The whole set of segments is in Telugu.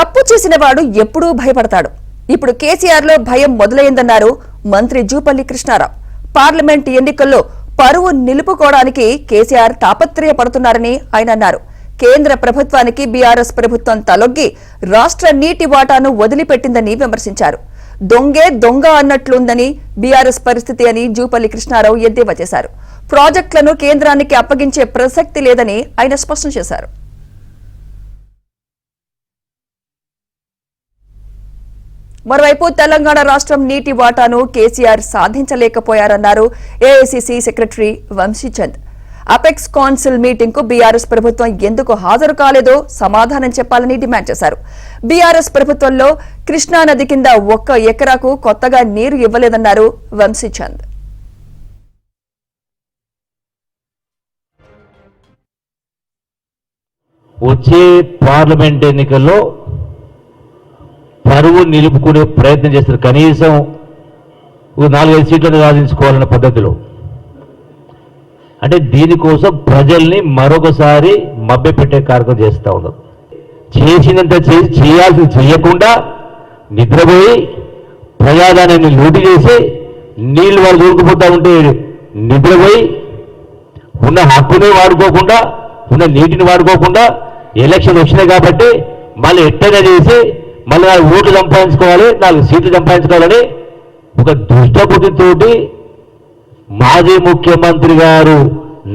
తప్పు చేసిన వాడు ఎప్పుడూ భయపడతాడు. ఇప్పుడు కేసీఆర్ లో భయం మొదలైందన్నారు మంత్రి జూపల్లి కృష్ణారావు. పార్లమెంట్ ఎన్నికల్లో పరువు నిలుపుకోవడానికి కేసీఆర్ తాపత్రయపడుతున్నారని ఆయన అన్నారు. కేంద్ర ప్రభుత్వానికి బీఆర్ఎస్ ప్రభుత్వం తలొగ్గి రాష్ట్ర నీటి వాటాను వదిలిపెట్టిందని విమర్శించారు. దొంగే దొంగ అన్నట్లుందని బీఆర్ఎస్ పరిస్థితి అని జూపల్లి కృష్ణారావు ఎద్దేవా చేశారు. ప్రాజెక్టులను కేంద్రానికి అప్పగించే ప్రసక్తి లేదని ఆయన స్పష్టం చేశారు. మరోవైపు తెలంగాణ రాష్ట్రం నీటి వాటాను కేసీఆర్ సాధించలేకపోయారన్నారు AICC secretary Vamshichand. Apex council meeting కు బీఆర్ఎస్ ప్రభుత్వం ఎందుకు హాజరు కాలేదో సమాధానం చెప్పాలని డిమాండ్ చేశారు. బీఆర్ఎస్ ప్రభుత్వంలో కృష్ణానది కింద 1 ఎకరాకు కొత్తగా నీరు ఇవ్వలేదన్నారు వంశీచంద్. వచ్చే పార్లమెంట్ ఎన్నికల్లో పరువు నిలుపుకునే ప్రయత్నం చేస్తారు. కనీసం 4-5 సీట్లను సాధించుకోవాలన్న పద్ధతిలో. అంటే దీనికోసం ప్రజల్ని మరొకసారి మభ్యపెట్టే కార్యక్రమం చేస్తూ ఉన్నారు. చేసినంత చేయాల్సి చేయకుండా నిద్రపోయి ప్రజాదానాన్ని లూటి చేసి నీళ్లు వాళ్ళు దూరుకుపోతూ ఉంటే నిద్రపోయి ఉన్న హక్కుని వాడుకోకుండా ఉన్న నీటిని వాడుకోకుండా ఎలక్షన్ వచ్చినాయి కాబట్టి మళ్ళీ ఎట్టగా చేసి మళ్ళీ 4 ఓట్లు సంపాదించుకోవాలి, 4 సీట్లు సంపాదించుకోవాలని ఒక దుష్టబుద్ధితోటి మాజీ ముఖ్యమంత్రి గారు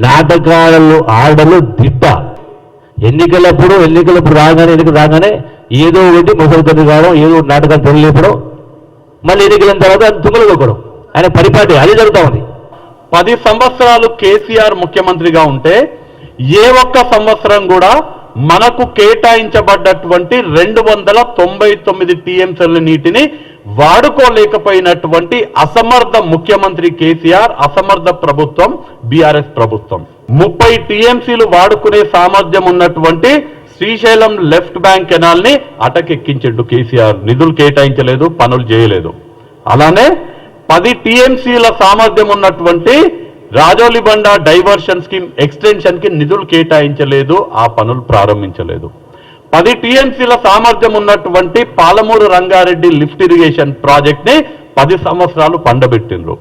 నాటకాలు ఆడలు దిట్ట. ఎన్నికలప్పుడు రాగానే ఏదో ఒకటి ముసలితోటి కావడం, ఏదో నాటకాలు తెలియపడం, మళ్ళీ ఎన్నికల తర్వాత తుంగలు దొక్కడం. ఆయన పరిపాటి అది జరుగుతూ ఉంది. 10 సంవత్సరాలు కేసీఆర్ ముఖ్యమంత్రిగా ఉంటే ఏ ఒక్క సంవత్సరం కూడా మనకు కేటాయించబడ్డటువంటి 299 టీఎంసీల నీటిని వాడుకోలేకపోయినటువంటి అసమర్థ ముఖ్యమంత్రి కేసీఆర్, అసమర్థ ప్రభుత్వం బీఆర్ఎస్ ప్రభుత్వం. 30 టీఎంసీలు వాడుకునే సామర్థ్యం ఉన్నటువంటి శ్రీశైలం లెఫ్ట్ బ్యాంక్ కెనాల్ ని అటకెక్కించిండు కేసీఆర్. నిధులు కేటాయించలేదు, పనులు చేయలేదు. అలానే 10 టీఎంసీల సామర్థ్యం ఉన్నటువంటి రాజోలిబండ డైవర్షన్ స్కీమ్ ఎక్స్టెన్షన్ కి నిధులు కేటాయించలేదు, ఆ పనులు ప్రారంభించలేదు. 10 టీఎంసీల సామర్థ్యం ఉన్నటువంటి Palamuru Rangareddy lift irrigation project ని 10 సంవత్సరాలు పండబెట్టిండ్రు.